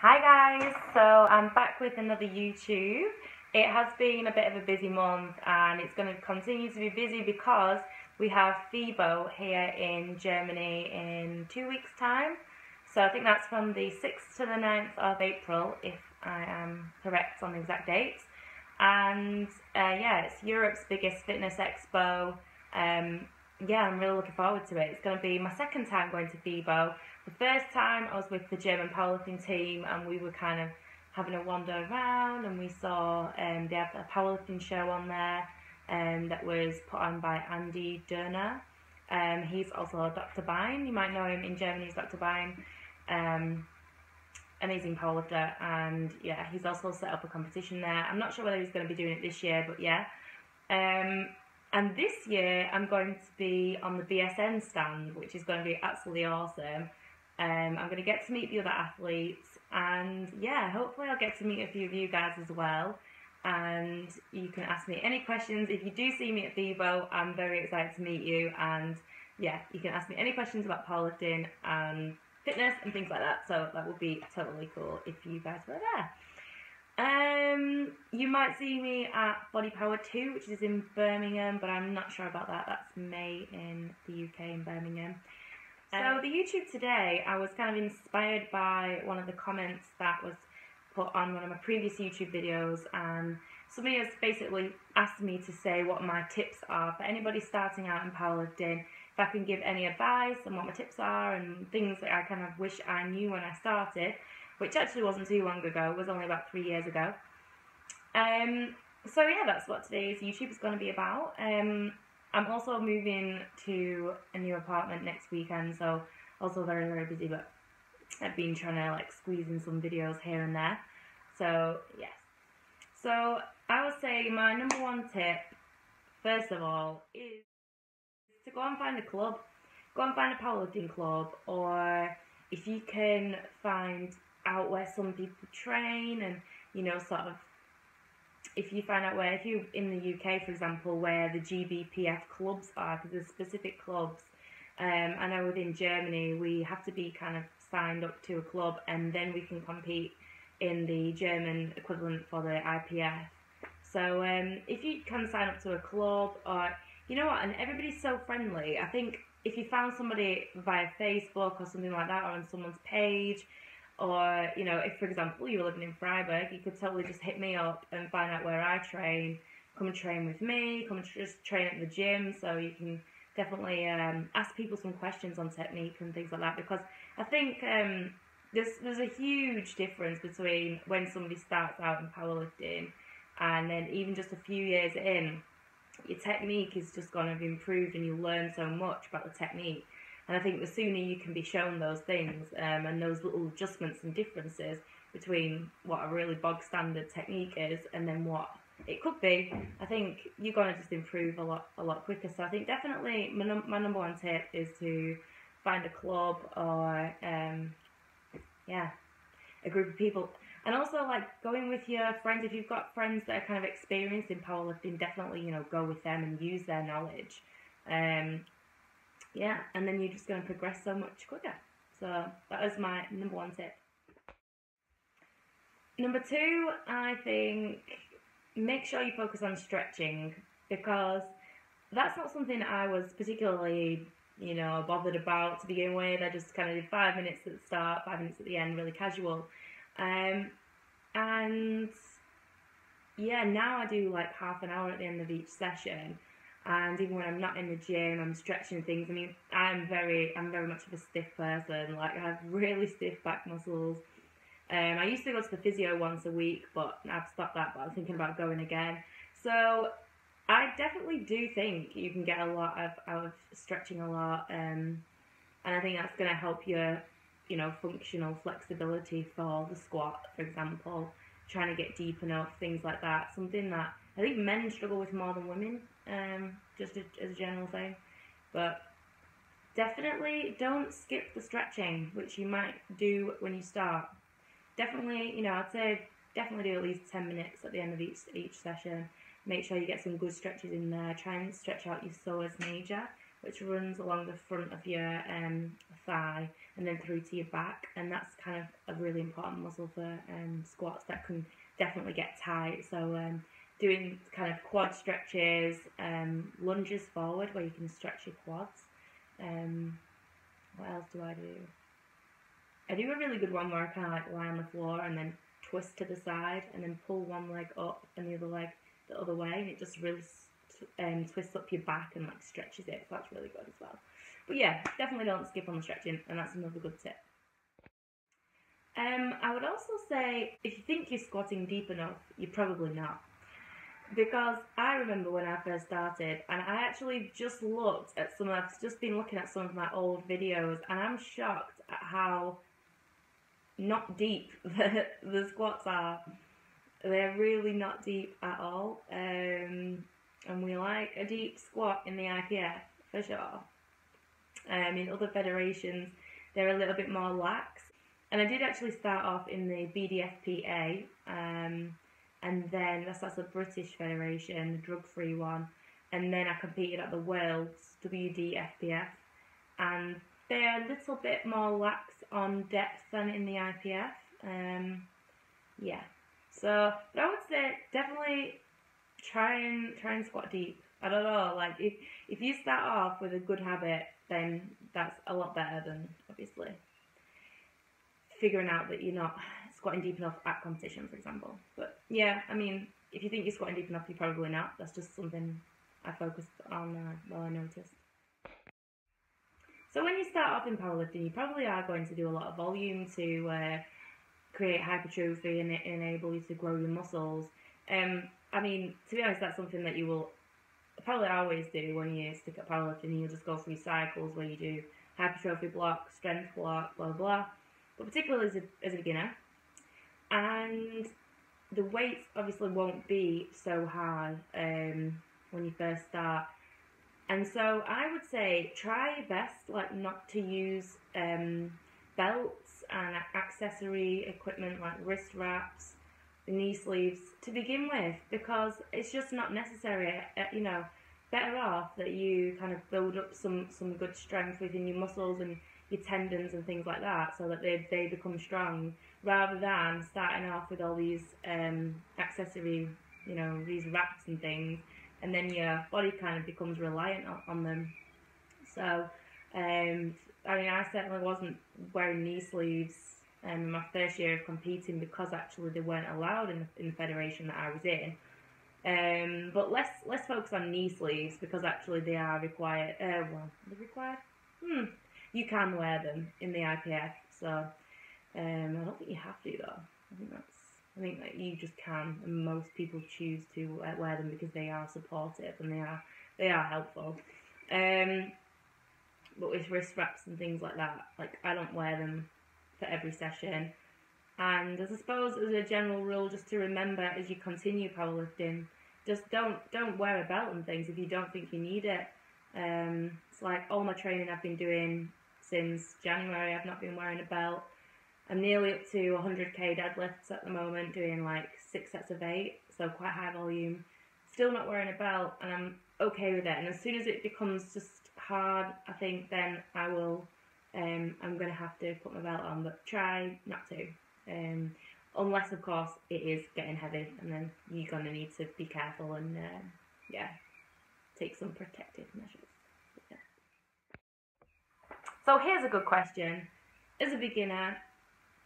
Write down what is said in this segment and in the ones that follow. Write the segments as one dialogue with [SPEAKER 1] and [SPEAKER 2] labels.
[SPEAKER 1] Hi guys, so I'm back with another YouTube. It has been a bit of a busy month and it's going to continue to be busy because we have FIBO here in Germany in 2 weeks time. So I think that's from the 6th to the 9th of April if I am correct on the exact dates. And yeah, it's Europe's biggest fitness expo. Yeah, I'm really looking forward to it. It's going to be my second time going to FIBO. The first time I was with the German powerlifting team and we were kind of having a wander around and we saw they had a powerlifting show on there that was put on by Andy Durner. He's also Dr. Bein. You might know him in Germany as Dr. Bein. Amazing powerlifter, and yeah, he's also set up a competition there. I'm not sure whether he's going to be doing it this year, but yeah. And this year I'm going to be on the BSN stand, which is going to be absolutely awesome. I'm going to get to meet the other athletes, and yeah, hopefully I'll get to meet a few of you guys as well, and you can ask me any questions. If you do see me at FIBO, I'm very excited to meet you, and yeah, you can ask me any questions about powerlifting and fitness and things like that, so that would be totally cool if you guys were there. You might see me at Body Power 2, which is in Birmingham, but I'm not sure about that. That's May in the UK in Birmingham. So the YouTube today, I was kind of inspired by one of the comments that was put on one of my previous YouTube videos, and somebody has basically asked me to say what my tips are for anybody starting out in powerlifting, if I can give any advice on what my tips are and things that I kind of wish I knew when I started, which actually wasn't too long ago, it was only about 3 years ago. So yeah, that's what today's YouTube is going to be about. I'm also moving to a new apartment next weekend, so also very, very busy, but I've been trying to like squeeze in some videos here and there. So yes. So I would say my number one tip, first of all, is to go and find a club. Go and find a powerlifting club, or if you can find out where some people train, and you know, sort of, if you find out where, if you're in the UK for example, where the GBPF clubs are, because there's specific clubs. I know within Germany we have to be kind of signed up to a club and then we can compete in the German equivalent for the IPF. So if you can sign up to a club, or you know what, and everybody's so friendly. I think if you found somebody via Facebook or something like that, or on someone's page, or you know, if for example you were living in Freiburg, you could totally just hit me up and find out where I train, come and train with me, come and just train at the gym. So you can definitely ask people some questions on technique and things like that, because I think there's a huge difference between when somebody starts out in powerlifting and then even just a few years in, your technique is just going to have improved and you learn so much about the technique. And I think the sooner you can be shown those things and those little adjustments and differences between what a really bog standard technique is and then what it could be, I think you're going to just improve a lot quicker. So I think definitely my number one tip is to find a club, or yeah, a group of people. And also, like, going with your friends. If you've got friends that are kind of experienced in powerlifting, definitely, you know, go with them and use their knowledge. Yeah, and then you're just going to progress so much quicker. So that is my number one tip. Number two, I think, make sure you focus on stretching, because that's not something I was particularly, you know, bothered about to begin with. I just kind of did 5 minutes at the start, 5 minutes at the end, really casual. And yeah, now I do like half an hour at the end of each session. And even when I'm not in the gym, I'm stretching things. I mean, I'm very much of a stiff person. Like, I have really stiff back muscles. I used to go to the physio once a week, but I've stopped that. But I'm thinking about going again. So I definitely do think you can get a lot out of stretching a lot, and I think that's going to help your, you know, functional flexibility for the squat, for example. Trying to get deep enough, things like that. Something that I think men struggle with more than women, just as a general thing. But definitely don't skip the stretching, which you might do when you start. Definitely, you know, I'd say definitely do at least 10 minutes at the end of each session. Make sure you get some good stretches in there. Try and stretch out your psoas major, which runs along the front of your thigh. and then through to your back, and that's kind of a really important muscle for squats that can definitely get tight. So doing kind of quad stretches, lunges forward where you can stretch your quads. What else do? I do a really good one where I kind of like lie on the floor and then twist to the side and then pull one leg up and the other leg the other way, and it just really twists up your back and like stretches it. So that's really good as well. But yeah, definitely don't skip on the stretching, and that's another good tip. I would also say if you think you're squatting deep enough, you're probably not. Because I remember when I first started, and I actually just looked at I've just been looking at some of my old videos, and I'm shocked at how not deep the squats are. They're really not deep at all. And we like a deep squat in the IPF, for sure. In other federations, they're a little bit more lax. And I did actually start off in the BDFPA, and then that's a British federation, the drug-free one, and then I competed at the Worlds, WDFPF, and they're a little bit more lax on depth than in the IPF. Yeah, so but I would say definitely try and squat deep. I don't know, like if you start off with a good habit, then that's a lot better than obviously figuring out that you're not squatting deep enough at competition, for example. But yeah, I mean, if you think you're squatting deep enough, you're probably not. That's just something I focused on while I noticed. So when you start off in powerlifting, you probably are going to do a lot of volume to create hypertrophy and enable you to grow your muscles. I mean, to be honest, that's something that you will probably always do when you stick at powerlifting. You'll just go through cycles where you do hypertrophy block, strength block, blah blah. But particularly as a beginner, and the weights obviously won't be so high when you first start, and so I would say try your best like not to use belts and accessory equipment like wrist wraps, knee sleeves to begin with, because it's just not necessary. You know, better off that you kind of build up some good strength within your muscles and your tendons and things like that, so that they become strong, rather than starting off with all these accessory, you know, these wraps and things, and then your body kind of becomes reliant on them. So, I mean, I certainly wasn't wearing knee sleeves in my first year of competing because actually they weren't allowed in the federation that I was in. But let's focus on knee sleeves because actually they are required. Well, they're required. You can wear them in the IPF, so I don't think you have to though. I think that you just can, and most people choose to wear them because they are supportive and they are helpful. But with wrist wraps and things like that, like I don't wear them for every session. And I suppose as a general rule, just to remember as you continue powerlifting, just don't wear a belt and things if you don't think you need it. It's like all my training I've been doing since January, I've not been wearing a belt. I'm nearly up to 100k deadlifts at the moment, doing like 6 sets of 8, so quite high volume. Still not wearing a belt, and I'm okay with it. And as soon as it becomes just hard, I think then I will. I'm gonna have to put my belt on, but try not to. Unless of course it is getting heavy, and then you're gonna need to be careful and yeah, take some protective measures. Yeah. So here's a good question: as a beginner,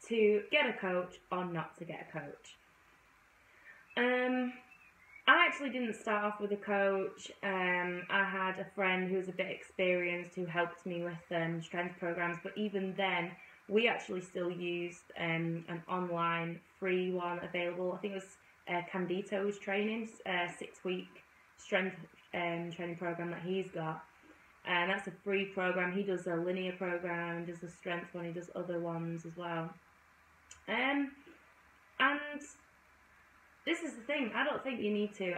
[SPEAKER 1] to get a coach or not to get a coach? I actually didn't start off with a coach. I had a friend who was a bit experienced who helped me with strength programs, but even then, we actually still used an online free one available. I think it was Candito's training, 6-week strength training program that he's got. And that's a free program. He does a linear program, does a strength one, he does other ones as well. And this is the thing, I don't think you need to.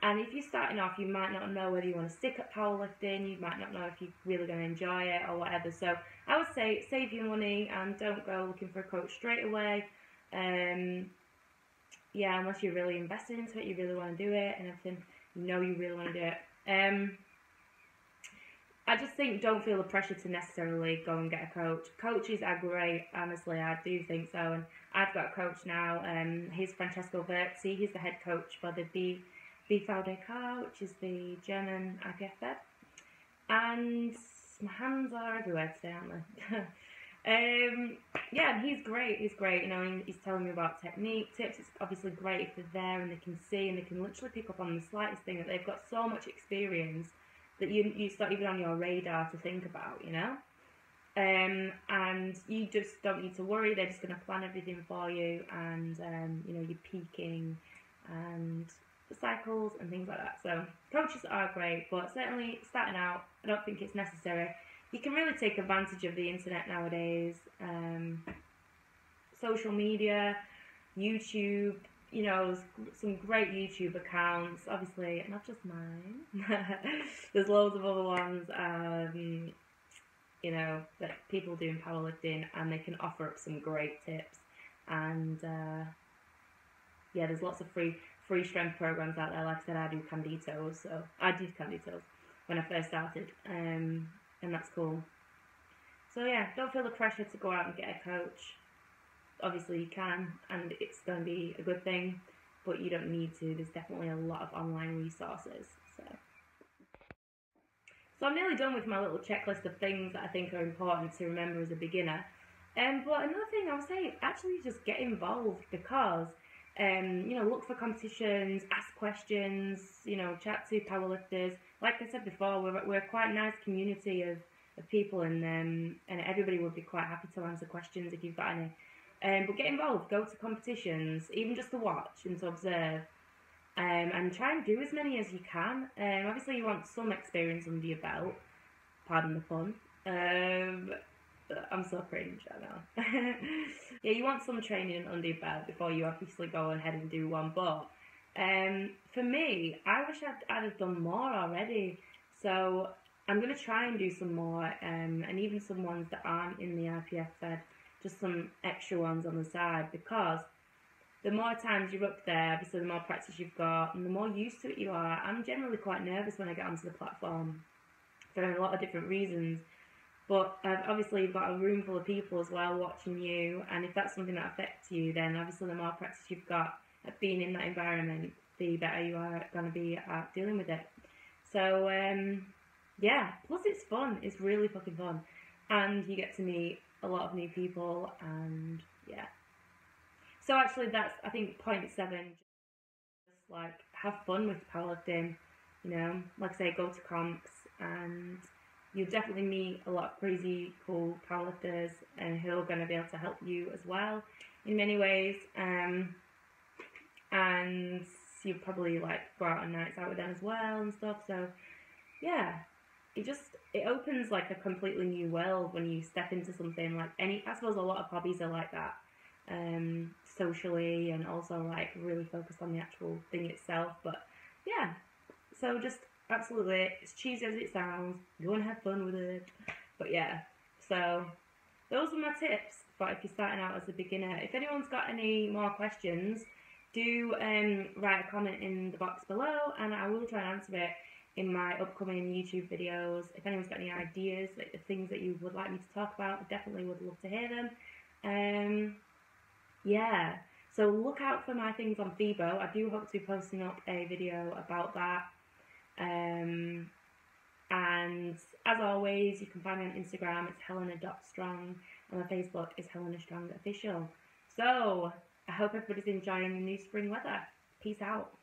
[SPEAKER 1] And if you're starting off, you might not know whether you want to stick at powerlifting, you might not know if you're really going to enjoy it or whatever. So I would say save your money and don't go looking for a coach straight away. Yeah, unless you're really invested into it, you really want to do it and everything, you know you really want to do it. I just think don't feel the pressure to necessarily go and get a coach. Coaches are great, honestly, I do think so. And I've got a coach now, he's Francesco Verzi, he's the head coach for the BVDK, which is the German IPF Fed. And my hands are everywhere today, aren't they? Yeah, and he's great, you know, and he's telling me about technique, tips. It's obviously great if they're there and they can see and they can literally pick up on the slightest thing, that they've got so much experience that it's not even on your radar to think about, you know? And you just don't need to worry, they're just going to plan everything for you, and, you know, you're peaking and the cycles and things like that. So coaches are great, but certainly starting out, I don't think it's necessary. You can really take advantage of the internet nowadays, social media, YouTube, you know, some great YouTube accounts, obviously, not just mine. There's loads of other ones, you know, that people doing powerlifting, and they can offer up some great tips. And yeah, there's lots of free strength programs out there. Like I said, I do Canditos, so I did Canditos when I first started, and that's cool. So yeah, don't feel the pressure to go out and get a coach. Obviously you can, and it's going to be a good thing, but you don't need to. There's definitely a lot of online resources. So I'm nearly done with my little checklist of things that I think are important to remember as a beginner. But another thing I would say, actually just get involved, because you know, look for competitions, ask questions, you know, chat to powerlifters. Like I said before, we're quite a nice community of people, and everybody would be quite happy to answer questions if you've got any. But get involved, go to competitions, even just to watch and to observe, and try and do as many as you can. Obviously you want some experience under your belt, pardon the pun. I'm so cringe, I know. Yeah, you want some training under your belt before you obviously go ahead and do one, but for me, I wish I'd have done more already, so I'm going to try and do some more, and even some ones that aren't in the IPF Fed, just some extra ones on the side, because the more times you're up there, obviously the more practice you've got, and the more used to it you are. I'm generally quite nervous when I get onto the platform for a lot of different reasons, but obviously you've got a room full of people as well watching you, and if that's something that affects you, then obviously the more practice you've got at being in that environment, the better you are going to be at dealing with it. So yeah, plus it's fun, it's really fucking fun, and you get to meet a lot of new people, and yeah. So actually that's, I think, point 7, just like have fun with powerlifting, you know, like I say, go to comps, and you'll definitely meet a lot of crazy cool powerlifters, and who are going to be able to help you as well in many ways, and you'll probably like go out on nights out with them as well and stuff. So yeah, it opens like a completely new world when you step into something like I suppose a lot of hobbies are like that, socially, and also like really focused on the actual thing itself. But yeah, so just absolutely, it's cheesy as it sounds, go and have fun with it. But yeah, so those are my tips for if you're starting out as a beginner. If anyone's got any more questions, do write a comment in the box below, and I will try and answer it in my upcoming YouTube videos. If anyone's got any ideas, like the things that you would like me to talk about, I definitely would love to hear them. Yeah, so look out for my things on FIBO. I do hope to be posting up a video about that. And as always, you can find me on Instagram, it's helena.strong, and my Facebook is Helena Strong Official. So I hope everybody's enjoying the new spring weather. Peace out.